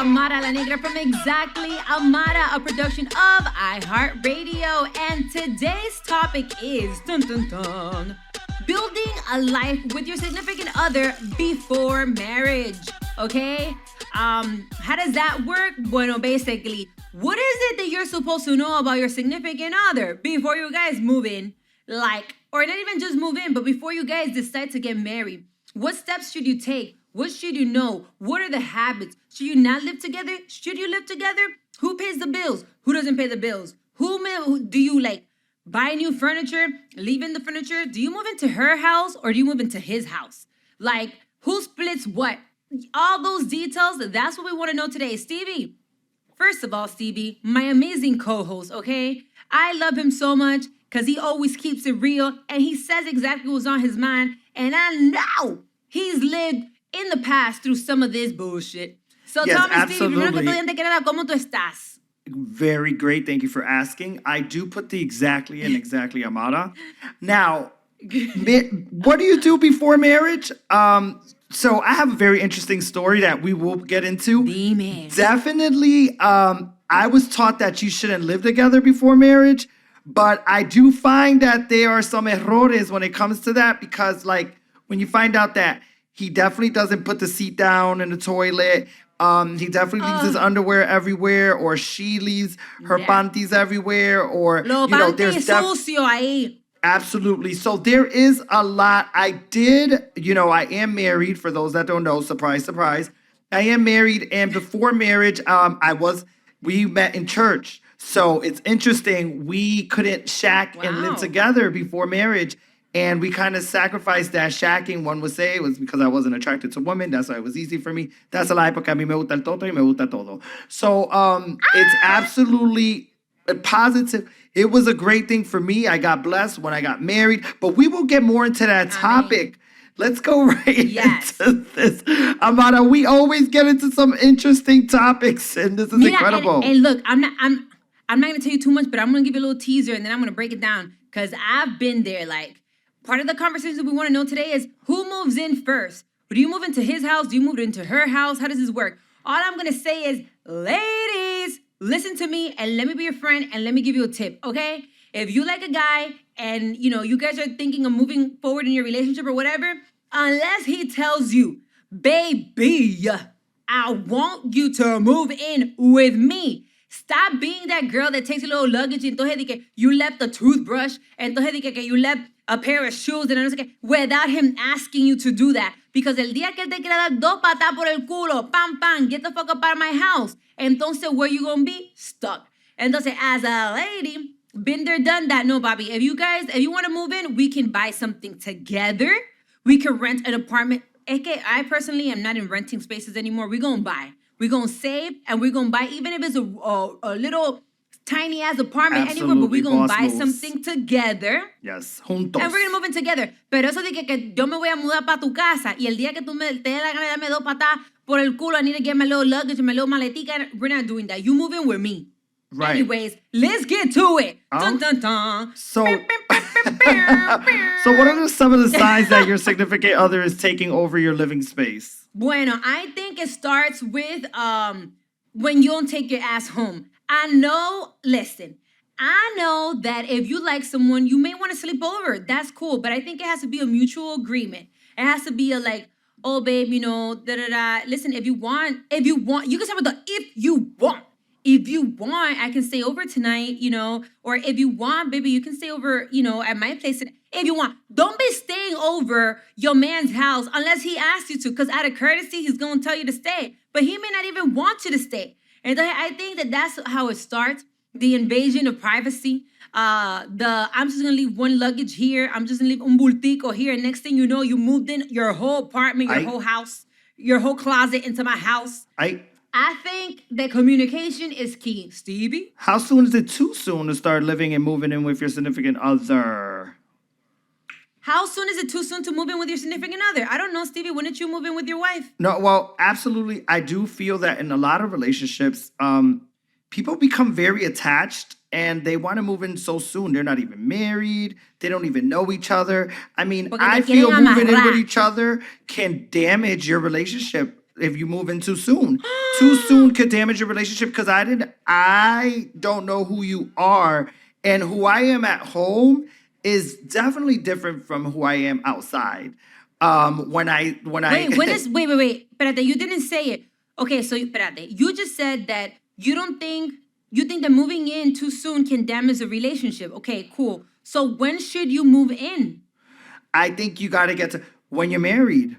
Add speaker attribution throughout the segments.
Speaker 1: Amara La Negra from Exactly Amara, a production of iHeartRadio. And today's topic is building a life with your significant other before marriage. Okay? How does that work? Bueno, basically, what is it that you're supposed to know about your significant other before you guys move in? Or not even just move in, but before you guys decide to get married. What steps should you take? What should you know? What are the habits? Should you not live together? Should you live together? Who pays the bills? Who doesn't pay the bills? Who do you buy new furniture? Leave in the furniture? Do you move into her house or do you move into his house? Who splits what? All those details, that's what we want to know today. Stevey, first of all, Stevey, my amazing co-host, okay? I love him so much because he always keeps it real and he says exactly what's on his mind. And I know he's lived in the past through some of this bullshit. So
Speaker 2: yes,
Speaker 1: tell me,
Speaker 2: absolutely.
Speaker 1: Stevey, primero que todo, antes que nada, ¿cómo tú estás?
Speaker 2: Very great. Thank you for asking. I do put the exactly in exactly Amara. Now, what do you do before marriage? So I have a very interesting story that we will get into.
Speaker 1: Dime.
Speaker 2: Definitely, I was taught that you shouldn't live together before marriage, but I do find that there are some errores when it comes to that because, when you find out that he definitely doesn't put the seat down in the toilet, he definitely leaves his underwear everywhere, or she leaves her panties everywhere, or
Speaker 1: there's sucio ahí.
Speaker 2: Absolutely. So there is a lot. I am married, for those that don't know, surprise, surprise. I am married, and before marriage, we met in church. So it's interesting. We couldn't shack and live together before marriage, and we kind of sacrificed that shacking. One would say it was because I wasn't attracted to women. That's why it was easy for me. That's la época a mí me gusta el toto y me gusta todo. So it's absolutely positive. It was a great thing for me. I got blessed when I got married, but we will get more into that topic. Let's go right into this. Amara, we always get into some interesting topics, and this is incredible.
Speaker 1: And look, I'm not going to tell you too much, but I'm going to give you a little teaser, and then I'm going to break it down, because I've been there. Part of the conversation that we want to know today is who moves in first? Do you move into his house? Do you move into her house? How does this work? All I'm going to say is, ladies, listen to me and let me be your friend and let me give you a tip, okay? If you like a guy and, you guys are thinking of moving forward in your relationship or whatever, unless he tells you, baby, I want you to move in with me. Stop being that girl that takes a little luggage and entonces que you left a toothbrush and entonces que you left a pair of shoes and no sé qué, without him asking you to do that. Because el día que él te quiera dar dos patas por el culo, pam, pam, get the fuck up out of my house. Entonces, where you gonna be? Stuck. Entonces, as a lady, been there, done that. No, Bobby, if you want to move in, we can buy something together. We can rent an apartment. I personally am not in renting spaces anymore. We're gonna buy. We're going to save, and we're going to buy, even if it's a little tiny-ass apartment anywhere, but we're going to buy something together.
Speaker 2: Yes, juntos.
Speaker 1: And we're going to move in together. Pero eso de que yo me voy a mudar para tu casa, y el día que tú te dé la gana de darme dos patas por el culo, I need to get my little luggage and my little maletica, we're not doing that. You move in with me.
Speaker 2: Right.
Speaker 1: Anyways, let's get to it. Dun, dun, dun.
Speaker 2: So what are some of the signs that your significant other is taking over your living space?
Speaker 1: Bueno, I think it starts with when you don't take your ass home. I know that if you like someone, you may want to sleep over. That's cool. But I think it has to be a mutual agreement. It has to be oh, babe, da-da-da. Listen, if you want, you can start with the if you want. If you want, I can stay over tonight, or if you want, baby, you can stay over, at my place. If you want, don't be staying over your man's house unless he asks you to, because out of courtesy, he's going to tell you to stay, but he may not even want you to stay. And I think that's how it starts, the invasion of privacy. I'm just going to leave one luggage here. I'm just going to leave un bultico here. And next thing you know, you moved in your whole apartment, your whole house, your whole closet into my house. I think that communication is key. Stevey?
Speaker 2: How soon is it too soon to start living and moving in with your significant other?
Speaker 1: How soon is it too soon to move in with your significant other? I don't know, Stevey. When did you move in with your wife?
Speaker 2: No, well, absolutely. I do feel that in a lot of relationships, people become very attached and they want to move in so soon. They're not even married. They don't even know each other. I mean, I feel moving in with each other can damage your relationship. if you move in too soon. Too soon could damage your relationship because I don't know who you are, and who I am at home is definitely different from who I am outside. When I
Speaker 1: Wait, wait. Espérate, you didn't say it. Okay, so espérate. You just said that you think that moving in too soon can damage the relationship. Okay, cool. So when should you move in?
Speaker 2: I think you got to get to when you're married,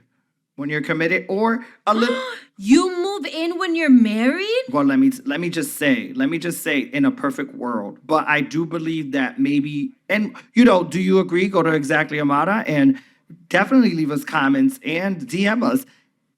Speaker 2: when you're committed, or a little.
Speaker 1: You move in when you're married?
Speaker 2: Well, let me just say, in a perfect world, but I do believe that maybe, and do you agree? Go to Exactly Amara and definitely leave us comments and DM us.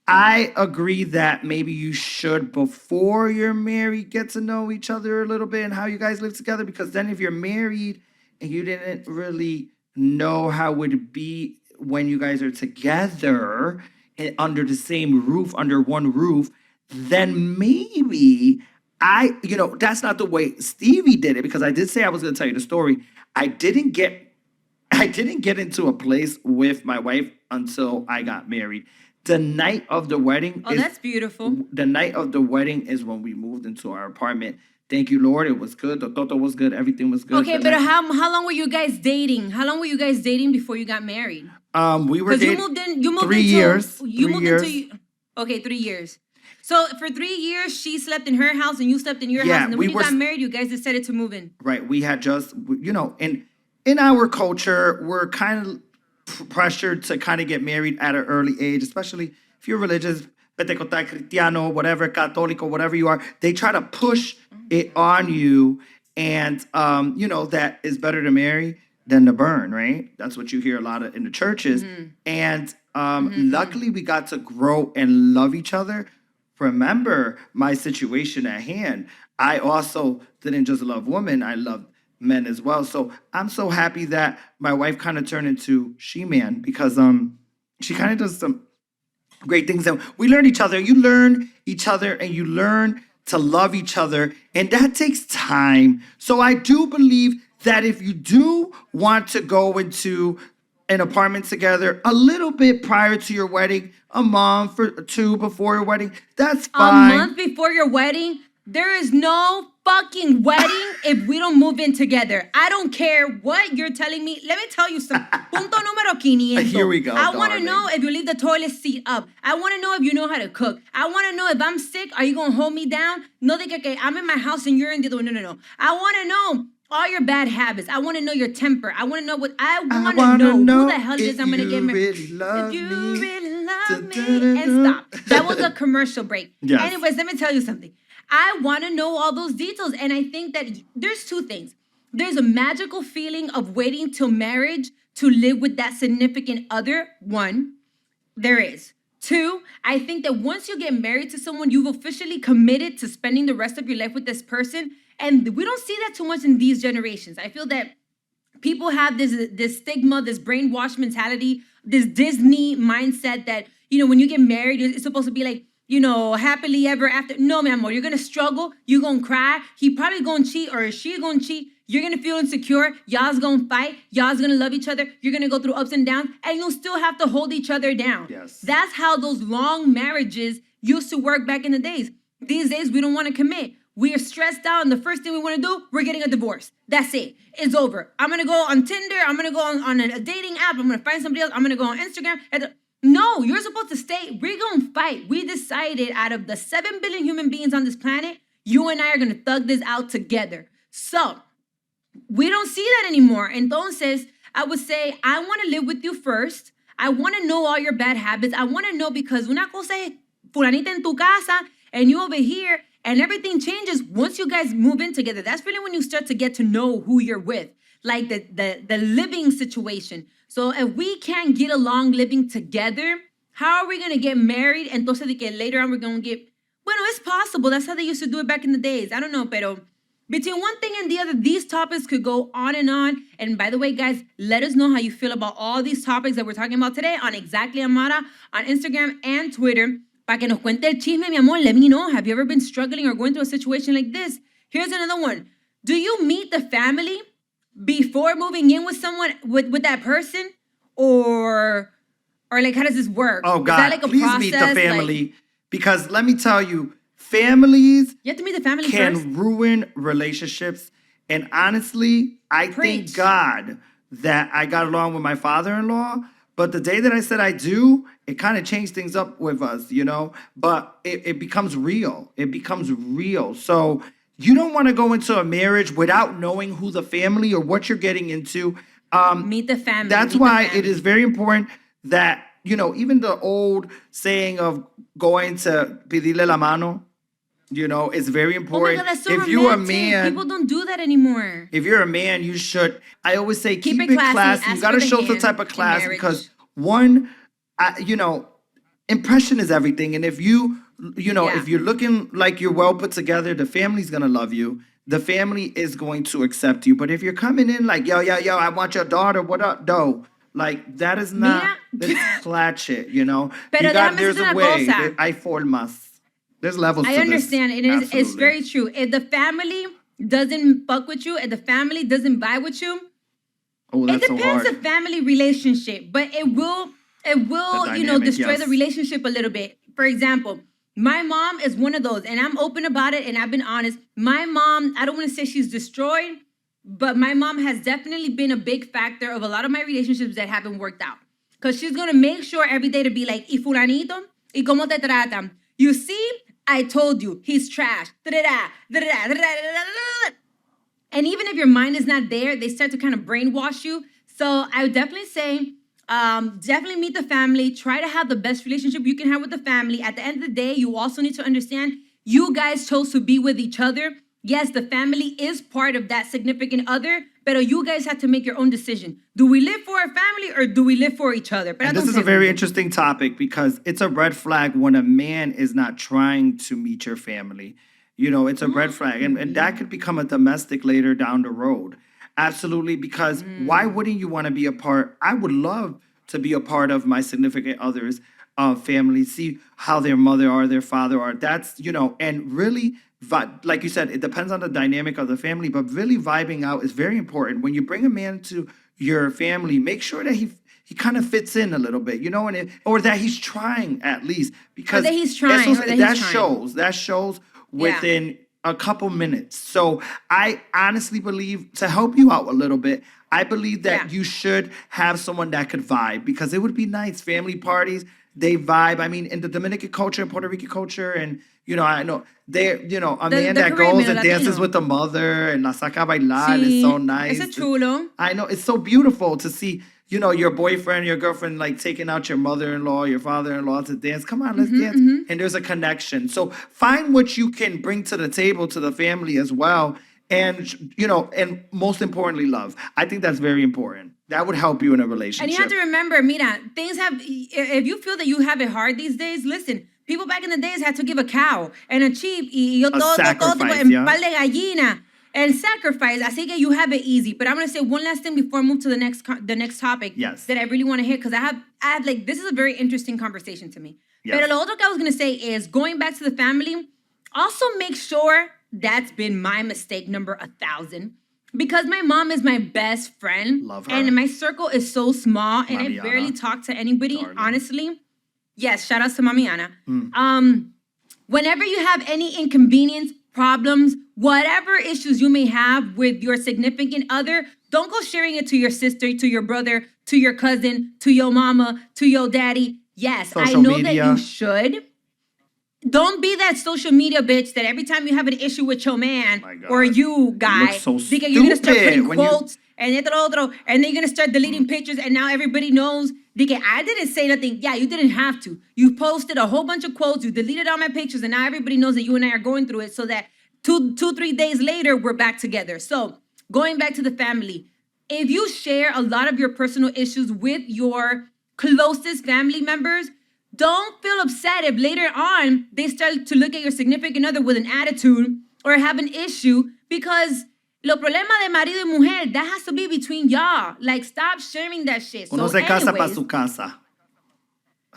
Speaker 2: I agree that maybe you should, before you're married, get to know each other a little bit and how you guys live together, because then if you're married and you didn't really know how it would be when you guys are together and under the same roof, under one roof, then maybe that's not the way Stevie did it, because I did say I was going to tell you the story. I didn't get into a place with my wife until I got married. The night of the wedding.
Speaker 1: Oh, that's beautiful.
Speaker 2: The night of the wedding is when we moved into our apartment. Thank you, Lord. It was good. The toto was good. Everything was good.
Speaker 1: Okay, but how long were you guys dating? How long were you guys dating before you got married?
Speaker 2: We were dating.
Speaker 1: You moved
Speaker 2: 3 years.
Speaker 1: Okay, 3 years. So for 3 years, she slept in her house and you slept in your house. And then when you got married, you guys decided to move in.
Speaker 2: Right. We had just, in our culture, we're kind of pressured to kind of get married at an early age, especially if you're religious, Pentecostal, Cristiano, whatever, Católico, whatever you are. They try to push it on you, and that is better to marry than to burn, right? That's what you hear a lot of in the churches. Mm-hmm. And luckily, we got to grow and love each other. Remember my situation at hand. I also didn't just love women; I loved men as well. So I'm so happy that my wife kind of turned into she-man, because she kind of does some great things, and we learn each other. You learn each other and you learn to love each other, and that takes time. So I do believe that if you do want to go into an apartment together a little bit prior to your wedding, a month or two before your wedding, that's fine.
Speaker 1: A month before your wedding? There is no fucking wedding if we don't move in together. I don't care what you're telling me. Let me tell you something. Punto número 500.
Speaker 2: Here we go.
Speaker 1: I want to know if you leave the toilet seat up. I want to know if you know how to cook. I want to know if I'm sick, are you going to hold me down? No de que I'm in my house and you're in the other one. No. I want to know all your bad habits. I want to know your temper. I want to know what I want to know who the hell it is I'm going to get married. If you really love me. And stop. That was a commercial break.
Speaker 2: Yes.
Speaker 1: Anyways, let me tell you something. I want to know all those details. And I think that there's two things. There's a magical feeling of waiting till marriage to live with that significant other. One, there is. Two, I think that once you get married to someone, you've officially committed to spending the rest of your life with this person. And we don't see that too much in these generations. I feel that people have this stigma, this brainwashed mentality, this Disney mindset that, when you get married, it's supposed to be like, happily ever after. No, mi amor, you're going to struggle. You're going to cry. He probably going to cheat, or she going to cheat. You're going to feel insecure. Y'all's going to fight. Y'all's going to love each other. You're going to go through ups and downs, and you'll still have to hold each other down.
Speaker 2: Yes.
Speaker 1: That's how those long marriages used to work back in the days. These days, we don't want to commit. We are stressed out, and the first thing we want to do, we're getting a divorce. That's it. It's over. I'm going to go on Tinder. I'm going to go on a dating app. I'm going to find somebody else. I'm going to go on Instagram. No, you're supposed to stay. We're going to fight. We decided out of the 7 billion human beings on this planet, you and I are going to thug this out together. So we don't see that anymore. Entonces, I would say, I want to live with you first. I want to know all your bad habits. I want to know, because una cosa es fulanita en tu casa and you over here, and everything changes once you guys move in together. That's really when you start to get to know who you're with, like the living situation. So if we can't get along living together, how are we going to get married? Entonces, de que later on we're going to get, bueno, it's possible. That's how they used to do it back in the days. I don't know, pero between one thing and the other, these topics could go on and on. And by the way, guys, let us know how you feel about all these topics that we're talking about today on Exactly Amara, on Instagram and Twitter. Para que nos cuente el chisme, mi amor, let me know. Have you ever been struggling or going through a situation like this? Here's another one. Do you meet the family before moving in with someone, with that person? Or like, how does this work?
Speaker 2: Oh, God,
Speaker 1: is that like a
Speaker 2: please
Speaker 1: process?
Speaker 2: Meet the family Because let me tell you, families
Speaker 1: You have to meet the family
Speaker 2: can
Speaker 1: first.
Speaker 2: ruin relationships. And honestly, I thank
Speaker 1: Preach.
Speaker 2: God that I got along with my father-in-law. But the day that I said I do, it kind of changed things up with us, But it becomes real. It becomes real. So you don't want to go into a marriage without knowing who the family or what you're getting into.
Speaker 1: Meet the family.
Speaker 2: That's
Speaker 1: meet
Speaker 2: why
Speaker 1: the family.
Speaker 2: it is very important that, even the old saying of going to pedirle la mano, is very
Speaker 1: Oh my
Speaker 2: important.
Speaker 1: God, that's so
Speaker 2: If you're a
Speaker 1: romantic.
Speaker 2: man,
Speaker 1: People don't do that anymore.
Speaker 2: if you're a man, you should. I always say keep
Speaker 1: it
Speaker 2: it
Speaker 1: classy,
Speaker 2: classy. You
Speaker 1: ask
Speaker 2: got
Speaker 1: for
Speaker 2: to
Speaker 1: the
Speaker 2: show some
Speaker 1: hand
Speaker 2: type of
Speaker 1: in
Speaker 2: class
Speaker 1: marriage.
Speaker 2: because one, impression is everything. And if if you're looking like you're well put together, the family's gonna love you. The family is going to accept you. But if you're coming in like yo, I want your daughter. What up, though? Like that is not.
Speaker 1: Mira.
Speaker 2: That's flat shit.
Speaker 1: Pero déjame
Speaker 2: There's
Speaker 1: decirte
Speaker 2: a
Speaker 1: una
Speaker 2: way.
Speaker 1: cosa.
Speaker 2: Hay formas. There's levels
Speaker 1: I
Speaker 2: to
Speaker 1: understand.
Speaker 2: this.
Speaker 1: It is. It's
Speaker 2: Absolutely.
Speaker 1: very true. If the family doesn't fuck with you, if the family doesn't vibe with you,
Speaker 2: Oh,
Speaker 1: it
Speaker 2: that's so
Speaker 1: depends
Speaker 2: hard.
Speaker 1: the family relationship, but it will
Speaker 2: dynamic,
Speaker 1: destroy
Speaker 2: yes.
Speaker 1: the relationship a little bit. For example, my mom is one of those, and I'm open about it, and I've been honest. My mom, I don't want to say she's destroyed, but my mom has definitely been a big factor of a lot of my relationships that haven't worked out. Because she's gonna make sure every day to be like, y fulanito, y cómo te tratan. You see, I told you, he's trash. Da-da-da, da-da-da, da-da-da. And even if your mind is not there, they start to kind of brainwash you. So I would definitely say, definitely meet the family. Try to have the best relationship you can have with the family. At the end of the day, you also need to understand you guys chose to be with each other. Yes, the family is part of that significant other, but you guys have to make your own decision. Do we live for our family or do we live for each other?
Speaker 2: And this is a very interesting topic because it's a red flag when a man is not trying to meet your family. It's a red flag. And that could become a domestic later down the road. Absolutely. Because why wouldn't you want to be a part? I would love to be a part of my significant other's family, see how their mother or their father are. That's, and really, like you said, it depends on the dynamic of the family, but really vibing out is very important. When you bring a man to your family, make sure that he kind of fits in a little bit, or that he's trying at least, because
Speaker 1: that he's trying,
Speaker 2: that shows within a couple minutes. So I honestly believe, to help you out a little bit, I believe that you should have someone that could vibe, because it would be nice. Family parties, they vibe. I mean, in the Dominican culture and Puerto Rican culture, and I know they, a man that goes and dances with the mother and la saca a bailar is so nice.
Speaker 1: It's chulo.
Speaker 2: I know, it's so beautiful to see, your boyfriend, your girlfriend, like taking out your mother-in-law, your father-in-law to dance. Come on, let's dance. And there's a connection. So find what you can bring to the table to the family as well. And, and most importantly, love. I think that's very important. That would help you in a relationship.
Speaker 1: And you have to remember, mira, if you feel that you have it hard these days, listen, people back in the days had to give a cow and a sheep
Speaker 2: sacrifice,
Speaker 1: and par de gallina and sacrifice. Así que you have it easy. But I'm gonna say one last thing before I move to the next topic.
Speaker 2: Yes.
Speaker 1: That I really want to hit, because I have like, this is a very interesting conversation to me.
Speaker 2: Yes.
Speaker 1: Pero lo otro que I was gonna say is, going back to the family, also make sure, that's been my mistake number 1,000. Because my mom is my best friend.
Speaker 2: Love her.
Speaker 1: And my circle is so small, and
Speaker 2: Mami
Speaker 1: I barely
Speaker 2: Ana.
Speaker 1: talk to anybody,
Speaker 2: Darling.
Speaker 1: honestly. Yes, shout out to Mami Ana. Whenever you have any inconvenience, problems, whatever issues you may have with your significant other, don't go sharing it to your sister, to your brother, to your cousin, to your mama, to your daddy. Yes,
Speaker 2: Social
Speaker 1: I know
Speaker 2: media.
Speaker 1: that you should. Don't be that social media bitch that every time you have an issue with your man
Speaker 2: My God.
Speaker 1: or you guy,
Speaker 2: looks so
Speaker 1: because you're gonna start
Speaker 2: stupid
Speaker 1: putting
Speaker 2: when you-
Speaker 1: quotes and then you're gonna start deleting pictures, and now everybody knows. I didn't say nothing. Yeah, you didn't have to. You posted a whole bunch of quotes. You deleted all my pictures, and now everybody knows that you and I are going through it. So that 3 days later, we're back together. So going back to the family, if you share a lot of your personal issues with your closest family members, don't feel upset if later on they start to look at your significant other with an attitude or have an issue, because lo problema de marido y mujer, that has to be between y'all. Like, stop sharing that shit.
Speaker 2: Uno
Speaker 1: So
Speaker 2: se casa
Speaker 1: anyways,
Speaker 2: para su casa.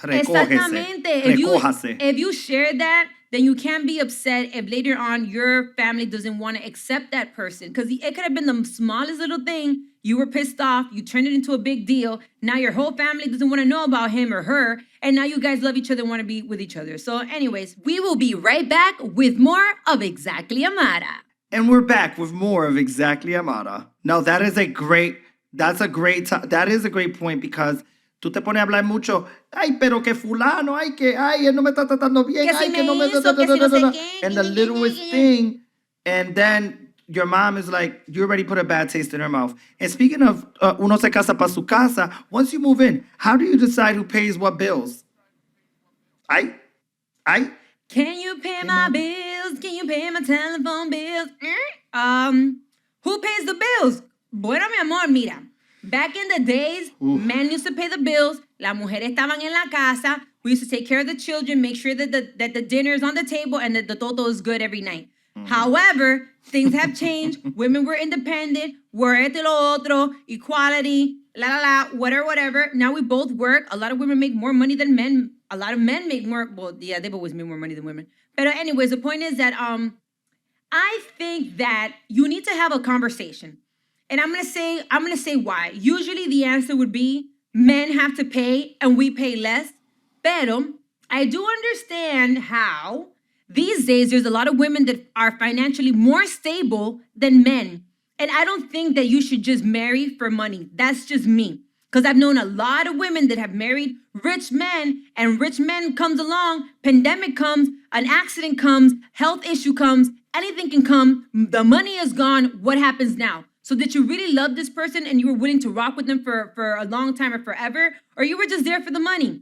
Speaker 1: exactamente.
Speaker 2: Recójase.
Speaker 1: If you share that, then you can't be upset if later on your family doesn't want to accept that person. Because it could have been the smallest little thing. You were pissed off. You turned it into a big deal. Now your whole family doesn't want to know about him or her. And now you guys love each other and want to be with each other. So anyways, we will be right back with more of Exactly Amara.
Speaker 2: And we're back with more of Exactly Amara. No, that is a great point because tú te pones a hablar mucho, ay, pero que fulano, ay, él no me está tratando bien, ay, que no me... And the littlest thing, and then your mom is like, you already put a bad taste in her mouth. And speaking of uno se casa pa su casa, once you move in, how do you decide who pays what bills? Ay.
Speaker 1: Can you pay my bills? Can you pay my telephone bills? Who pays the bills? Bueno, mi amor, mira. Back in the days, men used to pay the bills. Las mujeres estaban en la casa. We used to take care of the children, make sure that the dinner is on the table and that the toto is good every night. However, things have changed. Women were independent. Were esto lo otro, equality, whatever. Now we both work. A lot of women make more money than men. A lot of men make more. Well, yeah, they've always made more money than women. But anyways, the point is that I think that you need to have a conversation. And I'm gonna say why. Usually the answer would be men have to pay and we pay less. Pero I do understand how these days there's a lot of women that are financially more stable than men. And I don't think that you should just marry for money. That's just me. Because I've known a lot of women that have married rich men, and rich men comes along, pandemic comes, an accident comes, health issue comes, anything can come, the money is gone, what happens now? So did you really love this person and you were willing to rock with them for a long time or forever? Or you were just there for the money?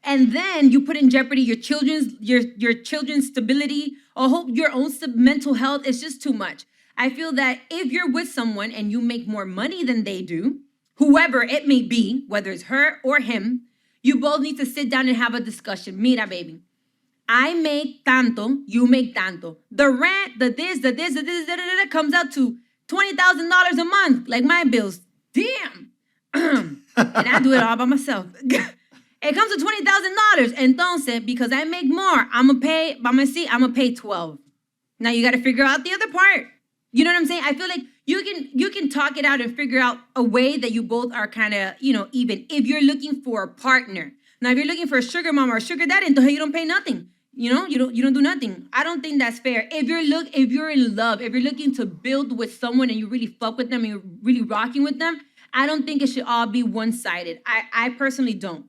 Speaker 1: And then you put in jeopardy your children's stability, or your own mental health. It's just too much. I feel that if you're with someone and you make more money than they do, whoever it may be, whether it's her or him, you both need to sit down and have a discussion. Mira, baby, I make tanto, you make tanto. The rent, the this, comes out to $20,000 a month, like my bills. Damn. And I do it all by myself. It comes to $20,000. Entonces, because I make more, I'm going to pay 12. Now you got to figure out the other part. You know what I'm saying? I feel like you can talk it out and figure out a way that you both are kind of, even. If you're looking for a partner. Now, if you're looking for a sugar mama or a sugar daddy, entonces you don't pay nothing. You don't do nothing. I don't think that's fair. If you're in love, if you're looking to build with someone and you really fuck with them and you're really rocking with them, I don't think it should all be one-sided. I personally don't.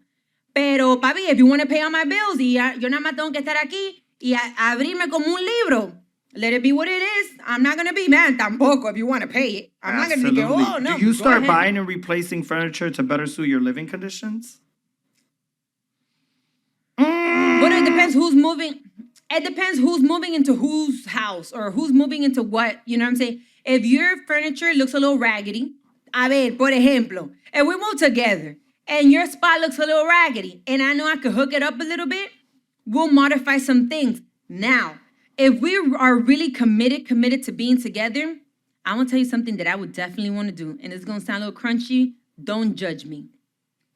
Speaker 1: Pero, papi, if you want to pay all my bills, y yo nada más tengo que estar aquí y abrirme como un libro, let it be what it is. I'm not going to be mad tampoco if you want to pay it. I'm not going to be, oh, no.
Speaker 2: Do you start buying and replacing furniture to better suit your living conditions?
Speaker 1: But it depends who's moving. It depends who's moving into whose house or who's moving into what. You know what I'm saying? If your furniture looks a little raggedy, a ver, por ejemplo, if we move together and your spot looks a little raggedy and I know I could hook it up a little bit, we'll modify some things. Now, if we are really committed to being together, I'm going to tell you something that I would definitely want to do. And it's going to sound a little crunchy. Don't judge me.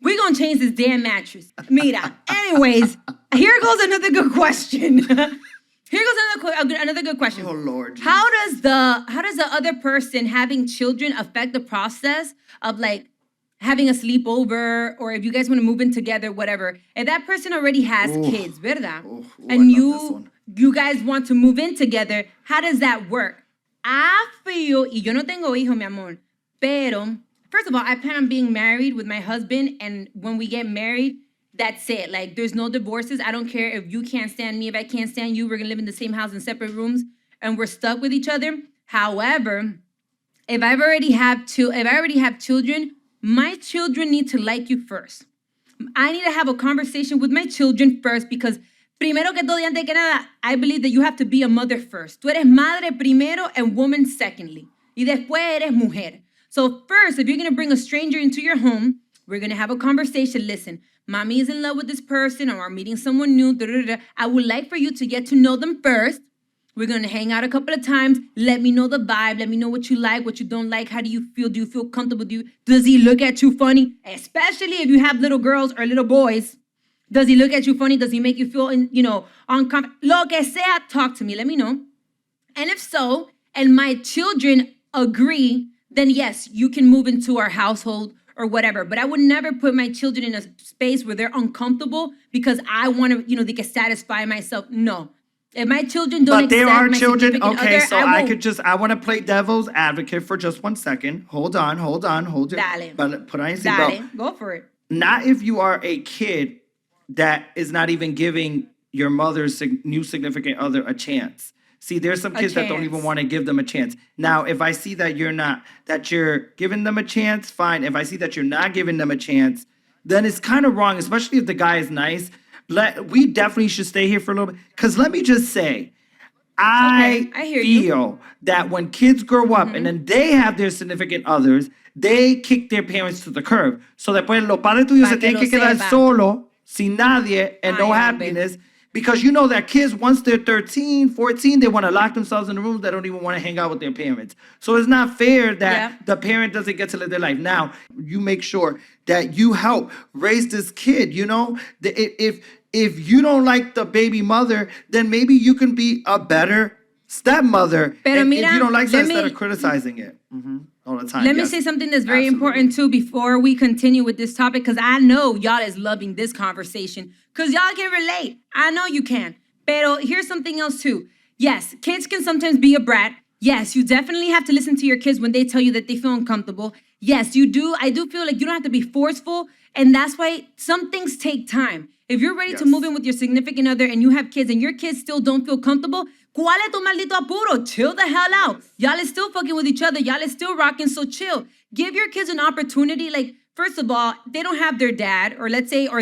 Speaker 1: We're going to change this damn mattress. Mira. Anyways, here goes another good question. Here goes another good question.
Speaker 2: Oh, Lord.
Speaker 1: How does the other person having children affect the process of like having a sleepover, or if you guys want to move in together, whatever? If that person already has kids, ¿verdad? And you guys want to move in together, how does that work? I feel, y yo no tengo hijo, mi amor, pero first of all, I plan on being married with my husband, and when we get married, that's it. Like, there's no divorces. I don't care if you can't stand me, if I can't stand you. We're gonna live in the same house in separate rooms, and we're stuck with each other. However, if I already have children, my children need to like you first. I need to have a conversation with my children first, because primero que todo y antes que nada, I believe that you have to be a mother first. Tú eres madre primero and woman secondly. Y después eres mujer. So first, if you're going to bring a stranger into your home, we're going to have a conversation. Listen, mommy is in love with this person, or I'm meeting someone new. I would like for you to get to know them first. We're going to hang out a couple of times. Let me know the vibe. Let me know what you like, what you don't like. How do you feel? Do you feel comfortable? Does he look at you funny? Especially if you have little girls or little boys. Does he look at you funny? Does he make you feel, uncomfortable? Lo que sea, talk to me. Let me know. And if so, and my children agree, then yes, you can move into our household or whatever. But I would never put my children in a space where they're uncomfortable because I want to, they can satisfy myself. No. If my children don't
Speaker 2: But there
Speaker 1: accept
Speaker 2: are
Speaker 1: my
Speaker 2: children.
Speaker 1: significant
Speaker 2: Okay,
Speaker 1: other,
Speaker 2: so I want to play devil's advocate for just 1 second. Hold it.
Speaker 1: Dale.
Speaker 2: But put on your
Speaker 1: Dale,
Speaker 2: seatbelt.
Speaker 1: go for it.
Speaker 2: Not if you are a kid that is not even giving your mother's new significant other a chance. See, there's some kids that don't even want to give them a chance. Now, if I see that you're giving them a chance, fine. If I see that you're not giving them a chance, then it's kind of wrong, especially if the guy is nice. We definitely should stay here for a little bit. Because let me just say, I feel that when kids grow up and then they have their significant others, they kick their parents to the curb. So después los padres tuyos se tienen que quedar solo, sin nadie, and no happiness. Because you know that kids, once they're 13, 14, they want to lock themselves in the rooms. They don't even want to hang out with their parents. So it's not fair that the parent doesn't get to live their life. Now, you make sure that you help raise this kid, If you don't like the baby mother, then maybe you can be a better stepmother. If you don't like that, instead of criticizing it all the time.
Speaker 1: Let me say something that's very important too before we continue with this topic, because I know y'all is loving this conversation because y'all can relate. I know you can. Pero here's something else too. Yes, kids can sometimes be a brat. Yes, you definitely have to listen to your kids when they tell you that they feel uncomfortable. Yes, you do. I do feel like you don't have to be forceful. And that's why some things take time. If you're ready to move in with your significant other and you have kids and your kids still don't feel comfortable, ¿cuál es tu maldito apuro? Chill the hell out. Y'all is still fucking with each other. Y'all is still rocking, so chill. Give your kids an opportunity. Like, first of all, they don't have their dad, or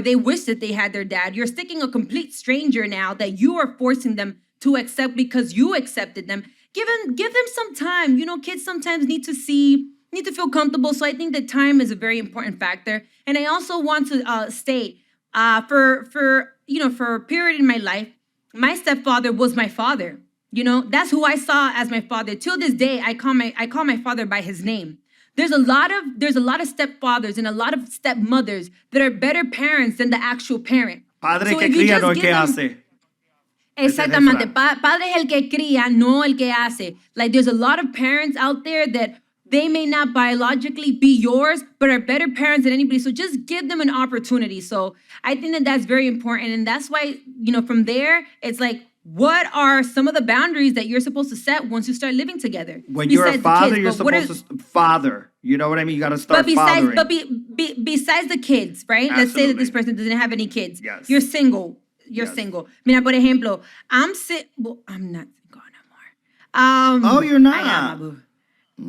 Speaker 1: they wish that they had their dad. You're sticking a complete stranger now that you are forcing them to accept because you accepted them. Give them some time. Kids sometimes need to feel comfortable. So I think that time is a very important factor. And I also want to state, for a period in my life, my stepfather was my father. That's who I saw as my father. Till this day, I call my father by his name. There's a lot of stepfathers and a lot of stepmothers that are better parents than the actual parent.
Speaker 2: Padre que cría, no el que hace.
Speaker 1: Exactamente. Padre es el que cría, no el que hace. Like, there's a lot of parents out there that they may not biologically be yours, but are better parents than anybody. So just give them an opportunity. So I think that that's very important. And that's why, from there, it's like, what are some of the boundaries that you're supposed to set once you start living together?
Speaker 2: When you're a father, you're supposed to father. You know what I mean? You got to start fathering.
Speaker 1: But besides the kids, right?
Speaker 2: Absolutely.
Speaker 1: Let's say that this person doesn't have any kids.
Speaker 2: Yes.
Speaker 1: You're single. You're single. Mira, por ejemplo, I'm not single no more.
Speaker 2: You're not?
Speaker 1: I am, boo.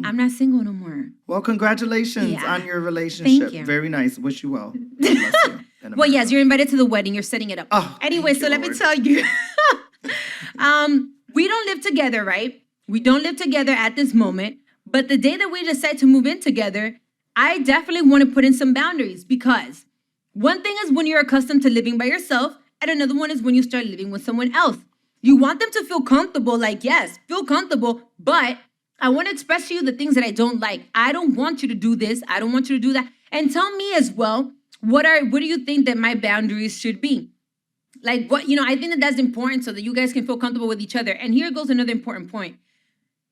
Speaker 1: I'm not single no more.
Speaker 2: Well, congratulations on your relationship.
Speaker 1: Thank you.
Speaker 2: Very nice. Wish you well. God bless you.
Speaker 1: Well, yes, you're invited to the wedding. You're setting it up.
Speaker 2: Oh,
Speaker 1: anyway, so let me tell you. We don't live together, right? We don't live together at this moment. But the day that we decide to move in together, I definitely want to put in some boundaries, because one thing is when you're accustomed to living by yourself, and another one is when you start living with someone else. You want them to feel comfortable, like, yes, feel comfortable, but I want to express to you the things that I don't like. I don't want you to do this. I don't want you to do that. And tell me as well, what do you think that my boundaries should be? Like, what, I think that that's important so that you guys can feel comfortable with each other. And here goes another important point.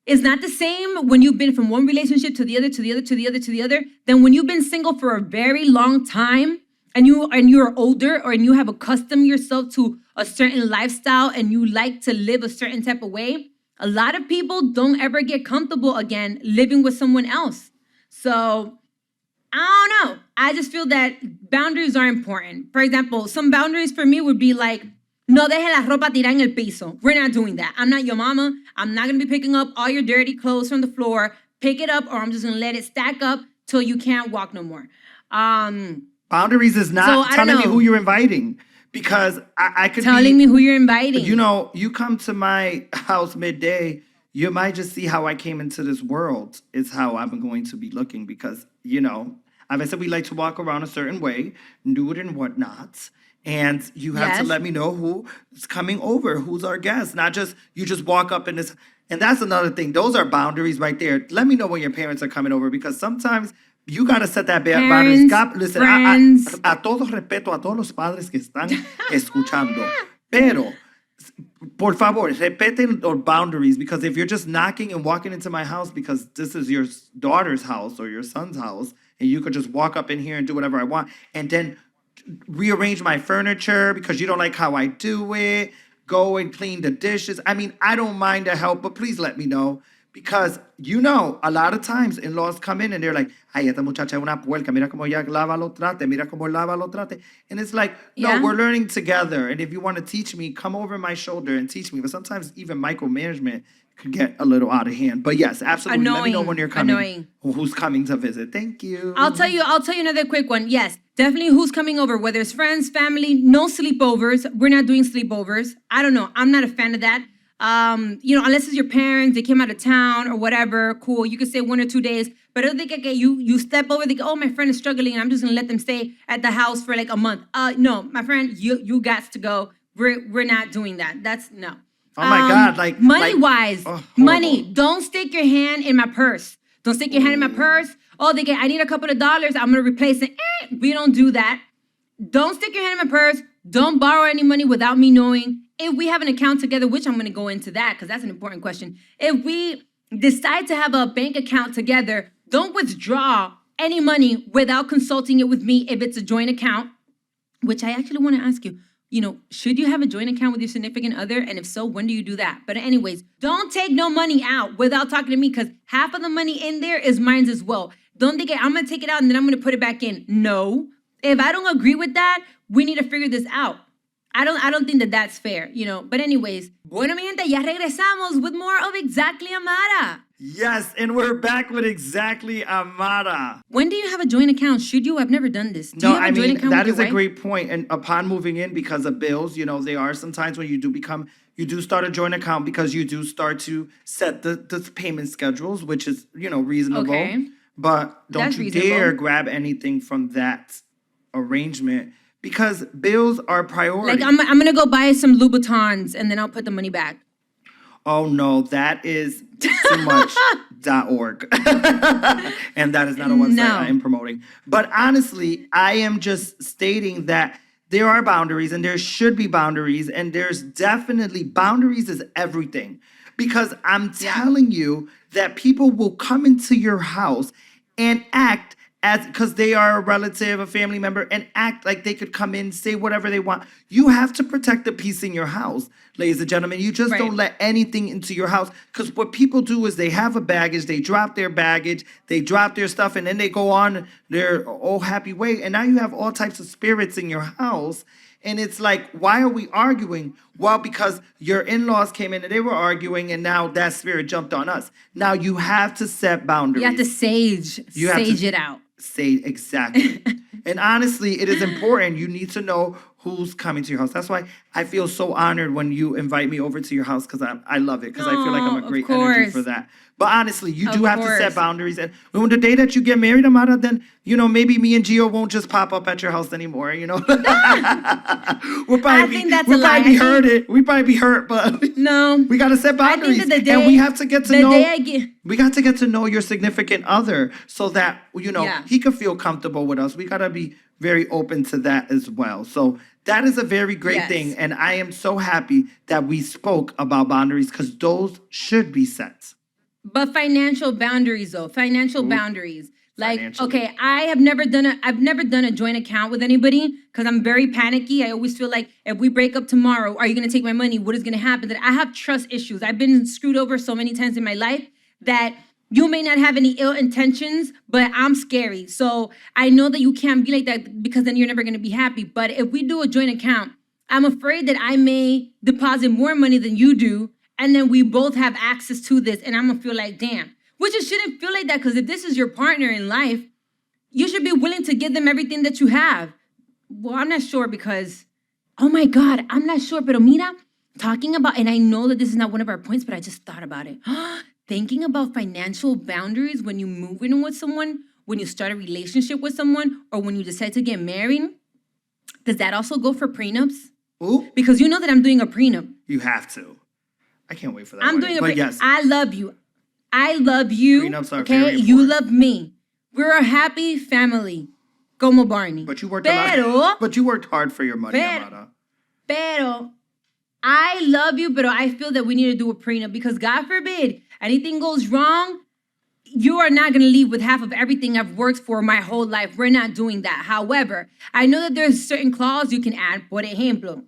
Speaker 1: It's not the same when you've been from one relationship to the other, to the other, to the other, to the other, than when you've been single for a very long time and you're older, and you have accustomed yourself to a certain lifestyle and you like to live a certain type of way. A lot of people don't ever get comfortable again living with someone else. So I don't know. I just feel that boundaries are important. For example, some boundaries for me would be like, no deje la ropa tirada en el piso. We're not doing that. I'm not your mama. I'm not going to be picking up all your dirty clothes from the floor. Pick it up, or I'm just going to let it stack up till you can't walk no more.
Speaker 2: Boundaries is not telling me who you're inviting. Because I could
Speaker 1: telling me who you're inviting.
Speaker 2: You come to my house midday, you might just see how I came into this world is how I'm going to be looking. Because, as I said, we like to walk around a certain way, nude and whatnot. And you have to let me know who's coming over, who's our guest. Not just, you just walk up in this. And that's another thing. Those are boundaries right there. Let me know when your parents are coming over, because sometimes You got to set that boundaries.
Speaker 1: Parents,
Speaker 2: God, listen,
Speaker 1: friends.
Speaker 2: a todos respeto a todos los padres que están escuchando. Pero, por favor, respeten los boundaries, because if you're just knocking and walking into my house because this is your daughter's house or your son's house, and you could just walk up in here and do whatever I want, and then rearrange my furniture because you don't like how I do it, go and clean the dishes. I mean, I don't mind the help, but please let me know. Because, a lot of times in-laws come in and they're like, ay, esta muchacha es una puerca, mira como ella lava lo trate, mira como lava lo trate. And it's like, no,
Speaker 1: Yeah.
Speaker 2: we're learning together. And if you want to teach me, come over my shoulder and teach me. But sometimes even micromanagement could get a little out of hand. But yes, absolutely. Let me know when you're coming.
Speaker 1: Annoying.
Speaker 2: Who's coming to visit. Thank you.
Speaker 1: I'll tell you another quick one. Yes, definitely who's coming over, whether it's friends, family, no sleepovers. We're not doing sleepovers. I don't know. I'm not a fan of that. Unless it's your parents, they came out of town or whatever, cool. You could stay 1 or 2 days. But if they get you step over, they go, oh, my friend is struggling, and I'm just gonna let them stay at the house for like a month. No, my friend, you got to go. We're not doing that. That's no.
Speaker 2: Oh my God,
Speaker 1: money-wise, money.
Speaker 2: horrible.
Speaker 1: Don't stick your hand in my purse. Don't stick your hand in my purse. Oh, I need a couple of dollars. I'm gonna replace it. We don't do that. Don't stick your hand in my purse. Don't borrow any money without me knowing. If we have an account together, which I'm going to go into that because that's an important question. If we decide to have a bank account together, don't withdraw any money without consulting it with me if it's a joint account, which I actually want to ask you. Should you have a joint account with your significant other? And if so, when do you do that? But anyways, don't take no money out without talking to me because half of the money in there is mine as well. Don't think I'm going to take it out and then I'm going to put it back in. No. If I don't agree with that, we need to figure this out. I don't think that that's fair, But anyways, bueno, mi gente, ya regresamos with more of Exactly Amara.
Speaker 2: Yes, and we're back with Exactly Amara.
Speaker 1: When do you have a joint account? Should you? I've never done this. Do you have a joint account
Speaker 2: that
Speaker 1: with
Speaker 2: is
Speaker 1: your
Speaker 2: a
Speaker 1: wife?
Speaker 2: great point. And upon moving in, because of bills, there are some times when you do start a joint account because you do start to set the payment schedules, which is, reasonable.
Speaker 1: Okay.
Speaker 2: But don't
Speaker 1: That's
Speaker 2: you
Speaker 1: reasonable.
Speaker 2: dare grab anything from that arrangement because bills are priority.
Speaker 1: Like, I'm going to go buy some Louboutins and then I'll put the money back.
Speaker 2: Oh, no, that is too much. .org. And that is not a website
Speaker 1: No.
Speaker 2: I am promoting. But honestly, I am just stating that there are boundaries and there should be boundaries. And there's definitely boundaries is everything. Because I'm telling you that people will come into your house and act because they are a relative, a family member, and act like they could come in, say whatever they want. You have to protect the peace in your house, ladies and gentlemen. You just don't let anything into your house. Because what people do is they have a baggage, they drop their baggage, they drop their stuff, and then they go on their oh happy way. And now you have all types of spirits in your house. And it's like, why are we arguing? Well, because your in-laws came in and they were arguing, and now that spirit jumped on us. Now you have to set boundaries.
Speaker 1: You have to sage it out.
Speaker 2: Say exactly. And honestly, it is important. You need to know who's coming to your house. That's why I feel so honored when you invite me over to your house because I love it because I feel like I'm a great energy for that. But honestly, you do have to set boundaries. And when the day that you get married, Amara, then, maybe me and Gio won't just pop up at your house anymore, We'll probably be hurt. We probably be hurt, but
Speaker 1: no,
Speaker 2: we got to set boundaries.
Speaker 1: I think that the day,
Speaker 2: and we have to get to know.
Speaker 1: We
Speaker 2: got to get to know your significant other so that, he could feel comfortable with us. We got to be very open to that as well. So that is a very great thing. And I am so happy that we spoke about boundaries because those should be set.
Speaker 1: But financial boundaries, though. Boundaries. Like, okay, I've never done a joint account with anybody because I'm very panicky. I always feel like if we break up tomorrow, are you going to take my money? What is going to happen? That I have trust issues. I've been screwed over so many times in my life that you may not have any ill intentions, but I'm scary. So I know that you can't be like that because then you're never going to be happy. But if we do a joint account, I'm afraid that I may deposit more money than you do. And then we both have access to this. And I'm going to feel like, damn. Which it shouldn't feel like that because if this is your partner in life, you should be willing to give them everything that you have. Well, I'm not sure because, oh my God, I'm not sure. Pero mira, talking about, and I know that this is not one of our points, but I just thought about it. Thinking about financial boundaries when you move in with someone, when you start a relationship with someone, or when you decide to get married, does that also go for prenups?
Speaker 2: Ooh.
Speaker 1: Because you know that I'm doing a prenup.
Speaker 2: You have to. I can't wait for that.
Speaker 1: I'm doing a prenup.
Speaker 2: Yes.
Speaker 1: I love you. I love you.
Speaker 2: Prenups are
Speaker 1: okay?
Speaker 2: very important.
Speaker 1: You love me. We're a happy family, como Barney.
Speaker 2: But you worked a lot. But you worked hard for your money, Amara.
Speaker 1: Pero, I love you, but I feel that we need to do a prenup because God forbid anything goes wrong, you are not going to leave with half of everything I've worked for my whole life. We're not doing that. However, I know that there's certain clauses you can add. Por ejemplo,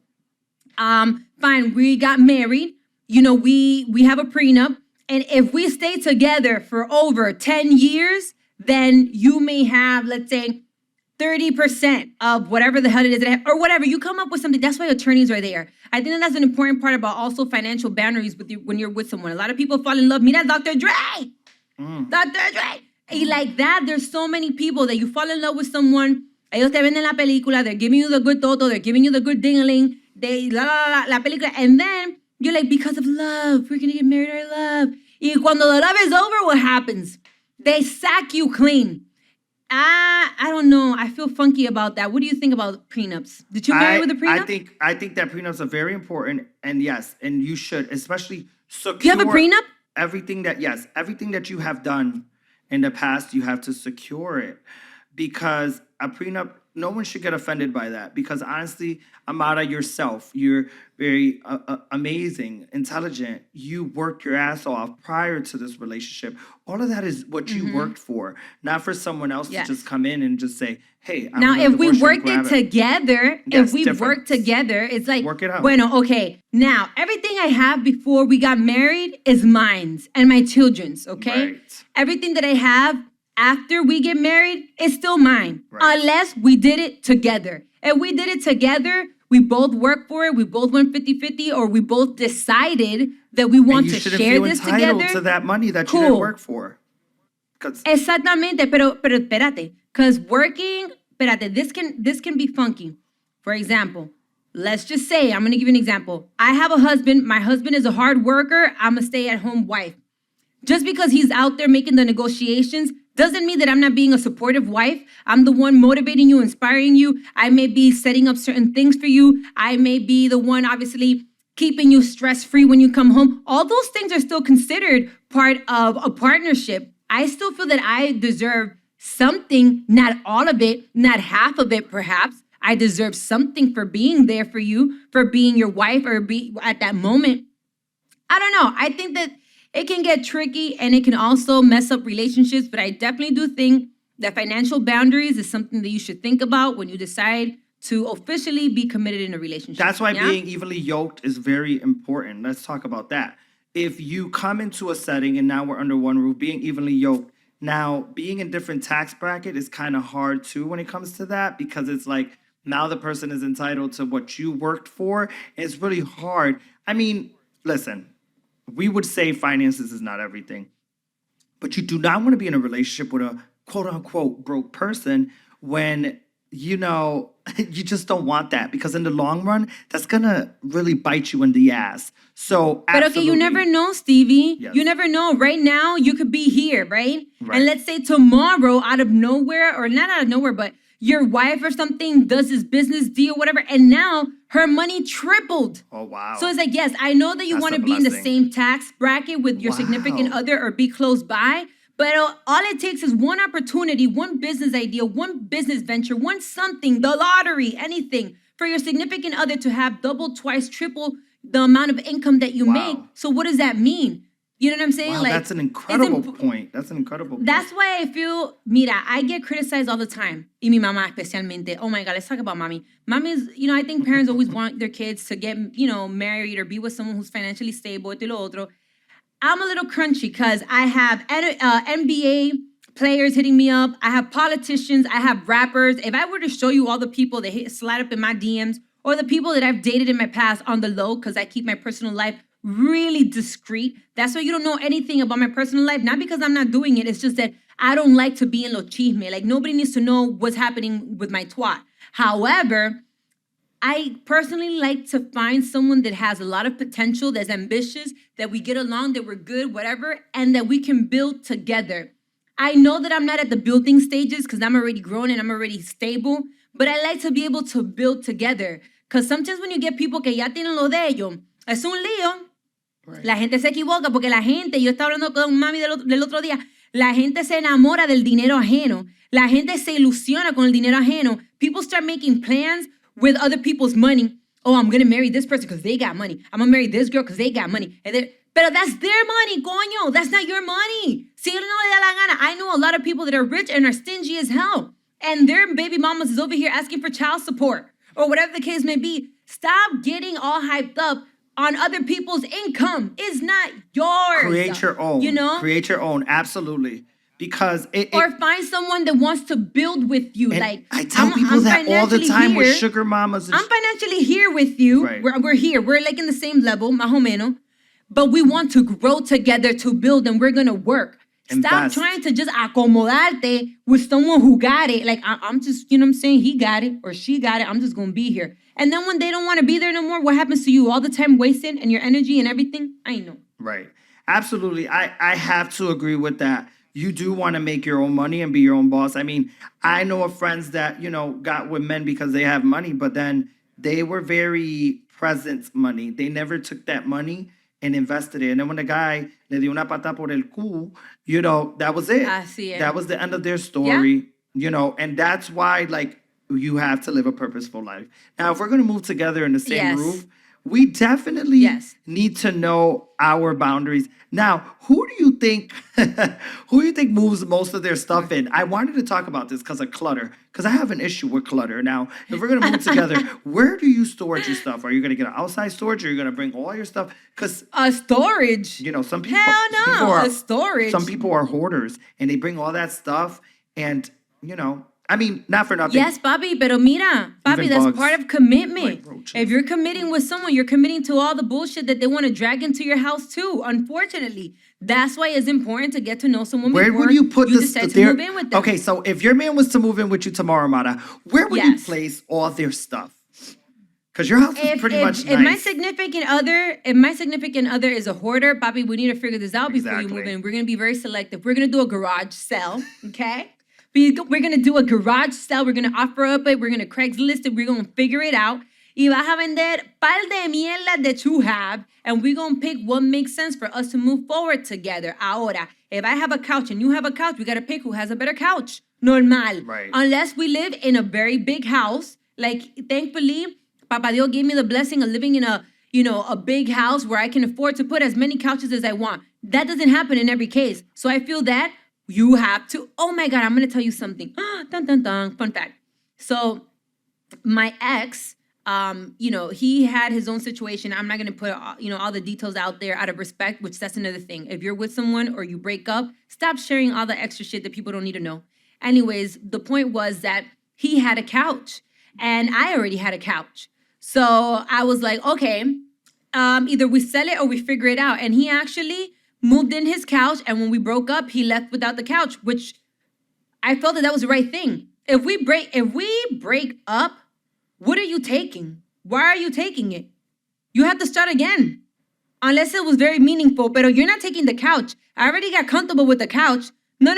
Speaker 1: fine, we got married. You know, we have a prenup. And if we stay together for over 10 years, then you may have, let's say, 30% of whatever the hell it is, or whatever. You come up with something. That's why attorneys are there. I think that's an important part about also financial boundaries with you when you're with someone. A lot of people fall in love. Mira, Dr. Dre. Dr. Dre. And like that, there's so many people that you fall in love with someone. Ellos te venden la película. They're giving you the good toto. They're giving you the good ding-a-ling. They la película. And then you're like, because of love, we're going to get married out of love. Y cuando the love is over, what happens? They sack you clean. I don't know. I feel funky about that. What do you think about prenups? Did you marry with a prenup?
Speaker 2: I think that prenups are very important. And yes, and you should, especially secure.
Speaker 1: You have a prenup?
Speaker 2: Everything that you have done in the past, you have to secure it. Because a prenup, no one should get offended by that. Because honestly, Amara, yourself, you're very amazing, intelligent. You worked your ass off prior to this relationship. All of that is what you worked for, not for someone else to just come in and just say, hey, I'm
Speaker 1: now, if we worked it together, it's like,
Speaker 2: work it out.
Speaker 1: Bueno, okay. Now, everything I have before we got married is mine and my children's, okay?
Speaker 2: Right.
Speaker 1: Everything that I have after we get married is still mine, unless we did it together. If we did it together, we both worked for it, we both went 50-50, or we both decided that we want to share this together.
Speaker 2: You shouldn't feel entitled to that money that you didn't work for.
Speaker 1: Exactamente, pero espérate, because working, this can be funky. For example, let's just say, I'm going to give you an example. I have a husband. My husband is a hard worker. I'm a stay-at-home wife. Just because he's out there making the negotiations doesn't mean that I'm not being a supportive wife. I'm the one motivating you, inspiring you. I may be setting up certain things for you. I may be the one, obviously, keeping you stress-free when you come home. All those things are still considered part of a partnership. I still feel that I deserve something, not all of it, not half of it, perhaps. I deserve something for being there for you, for being your wife, or be at that moment. I don't know. I think that it can get tricky and it can also mess up relationships, but I definitely do think that financial boundaries is something that you should think about when you decide to officially be committed in a relationship.
Speaker 2: That's why being evenly yoked is very important. Let's talk about that. If you come into a setting and now we're under one roof, being evenly yoked, now being in different tax bracket is kind of hard too when it comes to that, because it's like now the person is entitled to what you worked for. It's really hard. I mean, listen. We would say finances is not everything, but you do not want to be in a relationship with a quote unquote broke person when, you know, you just don't want that, because in the long run, that's going to really bite you in the ass. So,
Speaker 1: but okay, you never know, Stevie.
Speaker 2: Yes.
Speaker 1: You never know. Right now, you could be here, right? And let's say tomorrow, out of nowhere, or not out of nowhere, but your wife or something does this business deal, whatever, and now her money tripled.
Speaker 2: Oh, wow.
Speaker 1: So it's like, yes, I know that you want to be in the same tax bracket with your significant other or be close by, but all it takes is one opportunity, one business idea, one business venture, one something, the lottery, anything, for your significant other to have double, twice, triple the amount of income that you make. So what does that mean? You know what I'm saying?
Speaker 2: Wow, that's an incredible point. That's an incredible point.
Speaker 1: That's why I feel, mira, I get criticized all the time. Y mi mamá especialmente. Oh my God, let's talk about mommy. Mommy's, you know, I think parents always want their kids to get, you know, married or be with someone who's financially stable, esto y lo otro. I'm a little crunchy because I have NBA players hitting me up. I have politicians. I have rappers. If I were to show you all the people that slide up in my DMs, or the people that I've dated in my past on the low, because I keep my personal life really discreet. That's why you don't know anything about my personal life. Not because I'm not doing it. It's just that I don't like to be in lo chisme. Like, nobody needs to know what's happening with my twat. However, I personally like to find someone that has a lot of potential, that's ambitious, that we get along, that we're good, whatever, and that we can build together. I know that I'm not at the building stages because I'm already grown and I'm already stable, but I like to be able to build together. Because sometimes when you get people que ya tienen lo de ellos, es un lío. La gente se equivoca porque la gente, yo estaba hablando con mami del otro día, La gente se enamora del dinero ajeno. La gente se ilusiona con el dinero ajeno. People start making plans with other people's money. Oh, I'm going to marry this person because they got money. I'm going to marry this girl because they got money. Pero that's their money, coño. That's not your money. Si no le da la gana. I know a lot of people that are rich and are stingy as hell. And their baby mamas is over here asking for child support or whatever the case may be. Stop getting all hyped up on other people's income. It's not yours.
Speaker 2: Create your own.
Speaker 1: You know?
Speaker 2: Create your own. Absolutely. Because
Speaker 1: or find someone that wants to build with you.
Speaker 2: Like I tell people that all the time with sugar mamas.
Speaker 1: I'm financially here with you.
Speaker 2: Right.
Speaker 1: We're here. We're like in the same level, más o menos. But we want to grow together to build, and we're going to work. Stop trying to just acomodarte with someone who got it. Like, I'm just, you know what I'm saying? He got it or she got it. I'm just going to be here. And then when they don't want to be there no more, what happens to you? All the time wasted and your energy and everything? I know.
Speaker 2: Right. Absolutely. I have to agree with that. You do want to make your own money and be your own boss. I mean, I know of friends that, got with men because they have money, but then they were very present money. They never took that money and invested it. And then when the guy le dio una pata por el cu, that was it.
Speaker 1: Así es.
Speaker 2: That was the end of their story, and that's why, like, you have to live a purposeful life. Now, if we're going to move together in the same roof, we definitely need to know our boundaries. Now, who do you think moves most of their stuff in? I wanted to talk about this because of clutter, because I have an issue with clutter. Now, if we're going to move together, where do you store your stuff? Are you going to get an outside storage, or are you going to bring all your stuff? Because
Speaker 1: a storage?
Speaker 2: Some people...
Speaker 1: Hell no, a storage.
Speaker 2: Some people are hoarders, and they bring all that stuff, and, I mean, not for nothing.
Speaker 1: Yes, papi, pero mira, papi, that's part of commitment.
Speaker 2: Like
Speaker 1: if you're committing with someone, you're committing to all the bullshit that they want to drag into your house too, unfortunately. That's why it's important to get to know someone
Speaker 2: before
Speaker 1: would you decide to move in with them.
Speaker 2: Okay, so if your man was to move in with you tomorrow, Amara, where would you place all their stuff? Because your house is pretty much nice.
Speaker 1: If my significant other is a hoarder, papi, we need to figure this out before you move in. We're going to be very selective. We're going to do a garage sale, okay? We're going to do a garage sale. We're going to offer up it. We're going to Craigslist it. We're going to figure it out. Y vas a vender par de mierda that you have. And we're going to pick what makes sense for us to move forward together. Ahora, if I have a couch and you have a couch, we got to pick who has a better couch. Normal.
Speaker 2: Right.
Speaker 1: Unless we live in a very big house. Like, thankfully, Papa Dios gave me the blessing of living in a big house where I can afford to put as many couches as I want. That doesn't happen in every case. So I feel that you have to, oh my God, I'm going to tell you something. Dun, dun, dun. Fun fact. So my ex, he had his own situation. I'm not going to put, all the details out there out of respect, which that's another thing. If you're with someone or you break up, stop sharing all the extra shit that people don't need to know. Anyways, the point was that he had a couch and I already had a couch. So I was like, okay, either we sell it or we figure it out. And he actually moved in his couch, and when we broke up, he left without the couch, which I felt that was the right thing. If we break up, what are you taking? Why are you taking it? You have to start again. Unless it was very meaningful, pero you're not taking the couch. I already got comfortable with the couch. No.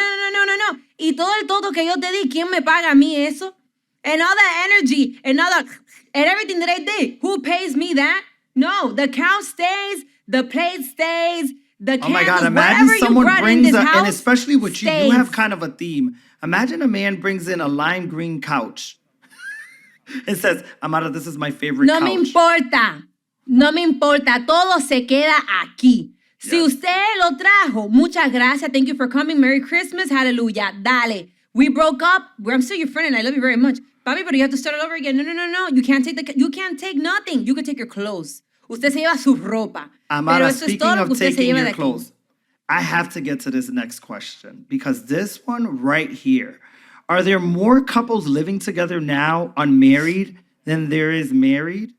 Speaker 1: Y todo el todo que yo te di, ¿quién me paga a mí eso? And all that energy and everything that I did, who pays me that? No, the couch stays, the plate stays, the candles,
Speaker 2: oh my God, imagine someone brings and especially with
Speaker 1: stays.
Speaker 2: You have kind of a theme. Imagine a man brings in a lime green couch. It says, Amara, this is my favorite couch.
Speaker 1: No me importa. Todo se queda aquí. Yes. Si usted lo trajo, muchas gracias. Thank you for coming. Merry Christmas. Hallelujah. Dale. We broke up. I'm still your friend and I love you very much. Papi, but you have to start it over again. No. You can't take nothing. You can take your clothes. Usted se lleva su ropa.
Speaker 2: Amara, speaking of taking your clothes, I have to get to this next question because this one right here. Are there more couples living together now unmarried than there is married?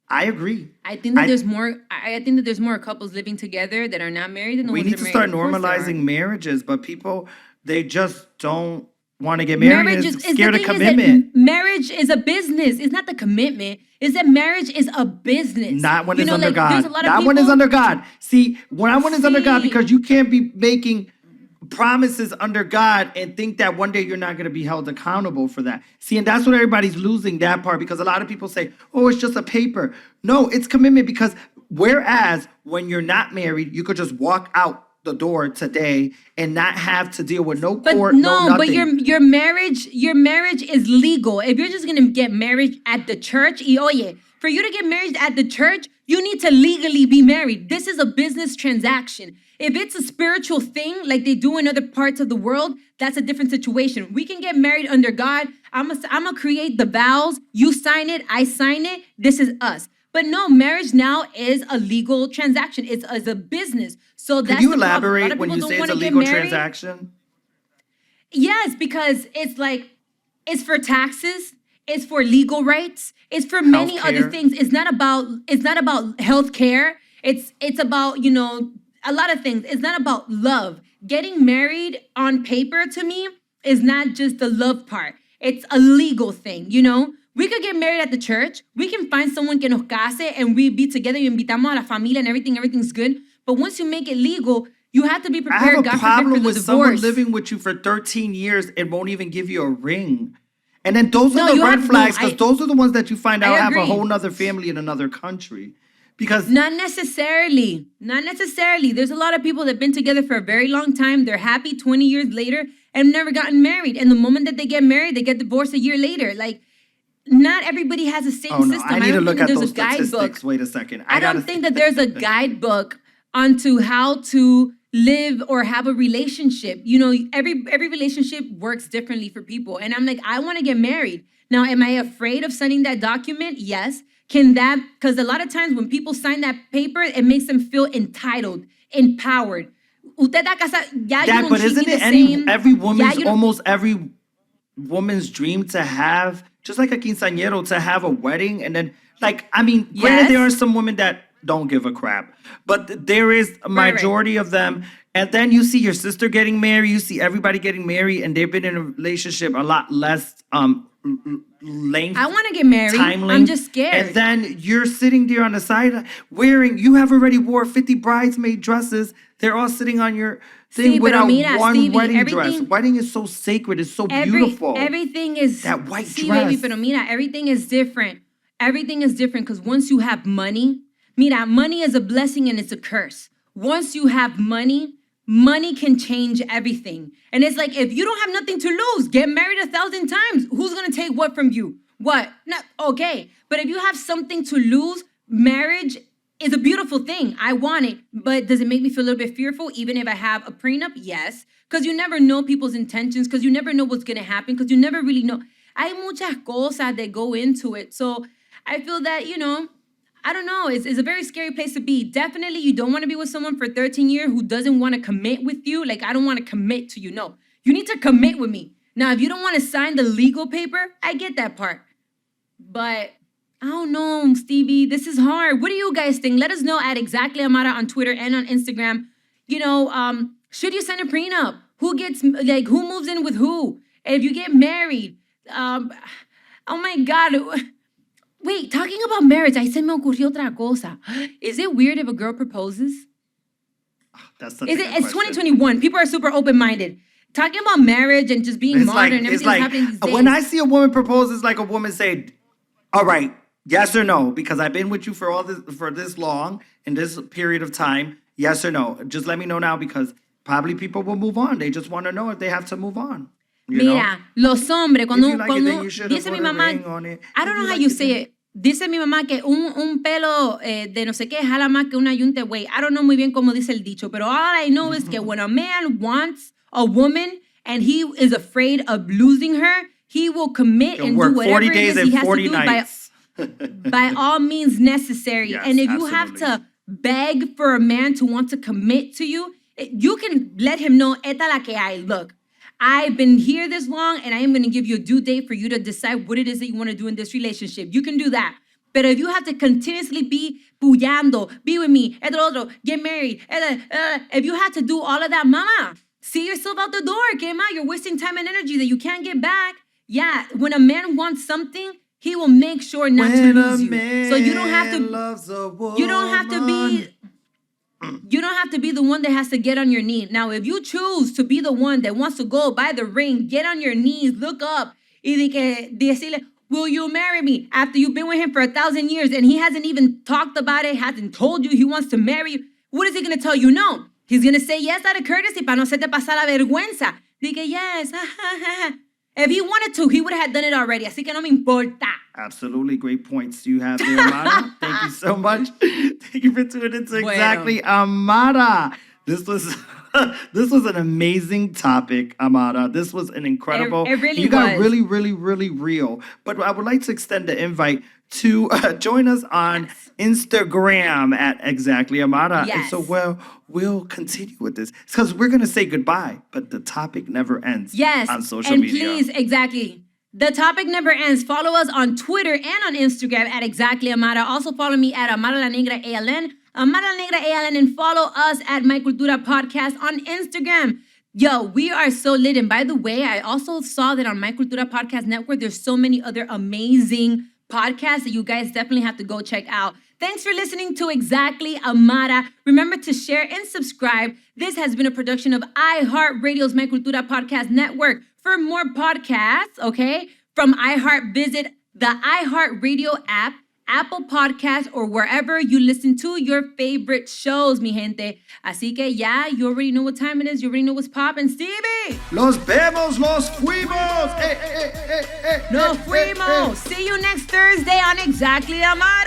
Speaker 2: I agree.
Speaker 1: I think that there's more. I think that there's more couples living together that are not married than the ones that are married.
Speaker 2: We need to start normalizing marriages, but people, they just don't want to get married. They're scared of commitment.
Speaker 1: Marriage is a business. It's not the commitment. It's that marriage is a business.
Speaker 2: Not when it's under God. That one is under God. See, when that one is under God, because you can't be making promises under God and think that one day you're not going to be held accountable for that. See, and that's what everybody's losing, that part, because a lot of people say, oh, it's just a paper. No, it's commitment, because whereas when you're not married, you could just walk out the door today and not have to deal with no
Speaker 1: But
Speaker 2: court, no
Speaker 1: no, but
Speaker 2: nothing.
Speaker 1: your marriage is legal. If you're just gonna get married at the church, y oye, for you to get married at the church, you need to legally be married. This is a business transaction. If it's a spiritual thing like they do in other parts of the world, that's a different situation. We can get married under God. I'm gonna create the vows. You sign it, I sign it. This is us. But no, marriage now is a legal transaction. It's a business. So that's
Speaker 2: Could you
Speaker 1: the problem. A lot
Speaker 2: elaborate
Speaker 1: of
Speaker 2: when
Speaker 1: people
Speaker 2: you
Speaker 1: don't
Speaker 2: say it's
Speaker 1: wanna
Speaker 2: a
Speaker 1: get
Speaker 2: legal
Speaker 1: married.
Speaker 2: transaction?
Speaker 1: Yes, because it's for taxes, it's for legal rights, it's for many other
Speaker 2: Healthcare.
Speaker 1: things. It's not about health care. It's about, a lot of things. It's not about love. Getting married on paper to me is not just the love part. It's a legal thing, We could get married at the church. We can find someone que nos case and we be together. Y invitamos a la familia and everything's good. But once you make it legal, you have to be
Speaker 2: I
Speaker 1: prepared,
Speaker 2: have a
Speaker 1: God forbid,
Speaker 2: problem
Speaker 1: for the
Speaker 2: with someone
Speaker 1: divorce.
Speaker 2: living with you for 13 years and won't even give you a ring. And then those
Speaker 1: No,
Speaker 2: are the
Speaker 1: you
Speaker 2: red
Speaker 1: have-
Speaker 2: flags,
Speaker 1: no,
Speaker 2: because
Speaker 1: I-
Speaker 2: those are the ones that you find out have a
Speaker 1: agree.
Speaker 2: whole nother family in another country. Because
Speaker 1: Not necessarily. Not necessarily. There's a lot of people that have been together for a very long time. They're happy 20 years later and never gotten married. And the moment that they get married, they get divorced a year later. Like, not everybody has the same
Speaker 2: oh no,
Speaker 1: system.
Speaker 2: I need to
Speaker 1: don't
Speaker 2: look
Speaker 1: think
Speaker 2: at
Speaker 1: there's
Speaker 2: those
Speaker 1: a guidebook.
Speaker 2: statistics. Wait a second.
Speaker 1: I don't think that there's a guidebook onto how to live or have a relationship. Every relationship works differently for people. And I'm like, I want to get married. Now, am I afraid of signing that document? Yes. Because a lot of times when people sign that paper, it makes them feel entitled, empowered. Usted está casado, ya you
Speaker 2: That,
Speaker 1: don't
Speaker 2: but
Speaker 1: treat
Speaker 2: isn't
Speaker 1: me
Speaker 2: it
Speaker 1: the same.
Speaker 2: every
Speaker 1: Ya
Speaker 2: woman's,
Speaker 1: you don't-
Speaker 2: almost every woman's dream to have, just like a quinceañero, to have a wedding? And then, granted,
Speaker 1: Yes.
Speaker 2: there are some women that don't give a crap, but there is a
Speaker 1: Right.
Speaker 2: majority of them. And then you see your sister getting married, you see everybody getting married, and they've been in a relationship a lot less length.
Speaker 1: I want to get married.
Speaker 2: Time
Speaker 1: I'm
Speaker 2: length.
Speaker 1: just scared.
Speaker 2: And then you're sitting there on the side you have already wore 50 bridesmaid dresses. They're all sitting on your thing
Speaker 1: Sí, pero
Speaker 2: without
Speaker 1: mira,
Speaker 2: one
Speaker 1: Stevie,
Speaker 2: wedding dress.
Speaker 1: everything-
Speaker 2: Wedding is so sacred. It's so beautiful.
Speaker 1: Everything is
Speaker 2: That white
Speaker 1: sí,
Speaker 2: dress.
Speaker 1: baby, pero mira, everything is different. Everything is different because once you have money, mira, money is a blessing and it's a curse. Once you have money can change everything. And it's like, if you don't have nothing to lose, get married 1,000 times. Who's gonna take what from you? What? Not okay. But if you have something to lose, marriage is a beautiful thing. I want it. But does it make me feel a little bit fearful even if I have a prenup? Yes. Because you never know people's intentions, because you never know what's gonna happen, because you never really know. Hay muchas cosas that go into it. So I feel that, I don't know. It's a very scary place to be. Definitely, you don't want to be with someone for 13 years who doesn't want to commit with you. Like, I don't want to commit to you. No, you need to commit with me. Now, if you don't want to sign the legal paper, I get that part. But I don't know, Stevie. This is hard. What do you guys think? Let us know at exactly Amara on Twitter and on Instagram. Should you sign a prenup? Who moves in with who? If you get married, oh my God. Wait, talking about marriage, ahí se me ocurrió otra cosa. Is it weird if a girl proposes?
Speaker 2: That's such
Speaker 1: It's
Speaker 2: a good question.
Speaker 1: 2021. People are super open-minded. Talking about marriage and just being modern, everything's happening these days.
Speaker 2: When I see a woman propose, it's like a woman say, all right, yes or no, because I've been with you for this long, in this period of time, yes or no. Just let me know now, because probably people will move on. They just want to know if they have to move on.
Speaker 1: Mira, los hombres, cuando
Speaker 2: If you like it, then you should have
Speaker 1: dice mi
Speaker 2: put a
Speaker 1: mamá,
Speaker 2: ring on it.
Speaker 1: I don't
Speaker 2: If
Speaker 1: know
Speaker 2: you
Speaker 1: how
Speaker 2: like
Speaker 1: you
Speaker 2: it,
Speaker 1: say
Speaker 2: then-
Speaker 1: it. Dice mi mamá que un pelo de no sé qué jala más que una yunta de buey. I don't know muy bien cómo dice el dicho, pero all I know is que when a man wants a woman and he is afraid of losing her, he will commit
Speaker 2: You'll
Speaker 1: and
Speaker 2: work
Speaker 1: do whatever
Speaker 2: 40
Speaker 1: it
Speaker 2: days
Speaker 1: is
Speaker 2: and
Speaker 1: he has
Speaker 2: 40
Speaker 1: to do
Speaker 2: nights.
Speaker 1: by all means necessary.
Speaker 2: Yes,
Speaker 1: And if you have
Speaker 2: absolutely.
Speaker 1: to beg for a man to want to commit to you, you can let him know, esta la que hay. Look, I've been here this long and I am going to give you a due date for you to decide what it is that you want to do in this relationship. You can do that. But if you have to continuously be puyando, be with me, esto, otro, get married, if you have to do all of that, mama, see yourself out the door, Kema. You're wasting time and energy that you can't get back. Yeah, when a man wants something, he will make sure not to lose you. So you don't have to. You don't have to be. You don't have to be the one that has to get on your knee. Now, if you choose to be the one that wants to go buy the ring, get on your knees, look up, y decirle, will you marry me? After you've been with him for 1,000 years and he hasn't even talked about it, hasn't told you he wants to marry you, what is he going to tell you? No. He's going to say yes out of courtesy para no se te pasa la vergüenza. Dije yes. If he wanted to, he would have done it already. Así que no me importa.
Speaker 2: Absolutely. Great points you have there, Amara. Thank you so much. Thank you for tuning into Exactly, Amara. This was an amazing topic, Amara. This was an incredible.
Speaker 1: It really
Speaker 2: you got
Speaker 1: was.
Speaker 2: really, really, really real. But I would like to extend the invite to join us on Instagram at Exactly Amara.
Speaker 1: Yes.
Speaker 2: And so, we'll continue with this because we're going to say goodbye, but the topic never ends on social media.
Speaker 1: And please, exactly. The topic never ends. Follow us on Twitter and on Instagram at Exactly Amara. Also follow me at Amara La Negra ALN. Amara La Negra ALN, and follow us at My Cultura Podcast on Instagram. Yo, we are so lit. And by the way, I also saw that on My Cultura Podcast Network, there's so many other amazing podcasts that you guys definitely have to go check out. Thanks for listening to Exactly Amara. Remember to share and subscribe. This has been a production of iHeartRadio's My Cultura Podcast Network. For more podcasts, okay, from iHeart, visit the iHeartRadio app, Apple Podcasts, or wherever you listen to your favorite shows, mi gente. Así que ya, you already know what time it is. You already know what's poppin', Stevey.
Speaker 2: Los vemos, los fuimos.
Speaker 1: Nos fuimos. See you next Thursday on Exactly Amara.